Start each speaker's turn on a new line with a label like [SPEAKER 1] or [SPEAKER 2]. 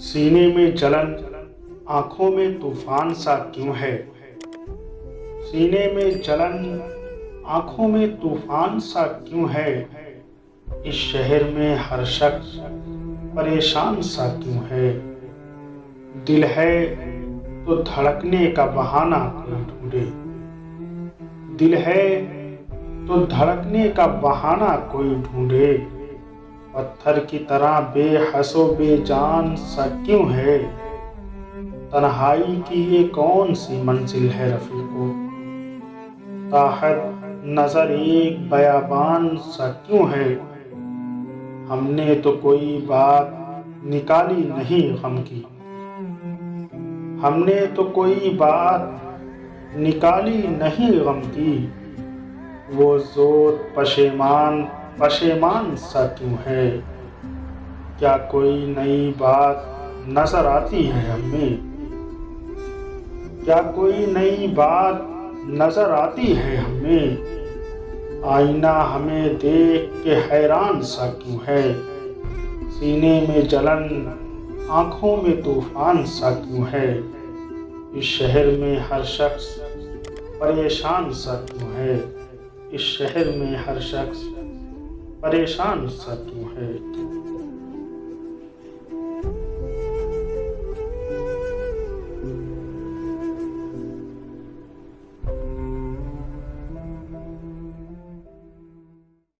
[SPEAKER 1] सीने में जलन, आंखों में तूफान सा क्यों है। सीने में जलन, आंखों में तूफान सा क्यों है। इस शहर में हर शख्स परेशान सा क्यों है। दिल है तो धड़कने का बहाना कोई ढूंढे। दिल है तो धड़कने का बहाना कोई ढूंढे। पत्थर की तरह बेहसो बेजान सा क्यों है। तन्हाई की ये कौन सी मंजिल है रफीको। ताहत नजर एक बयाबान सा क्यों है। हमने तो कोई बात निकाली नहीं गम की। हमने तो कोई बात निकाली नहीं गम की। वो जोर पशेमान सा क्यों है। क्या कोई नई बात नजर आती है हमें। क्या कोई नई बात नजर आती है हमें। आईना हमें देख के हैरान सा क्यों है। सीने में जलन, आंखों में तूफान सा क्यों है। इस शहर में हर शख्स परेशान सा क्यों है। इस शहर में हर शख्स परेशान सा क्यों है।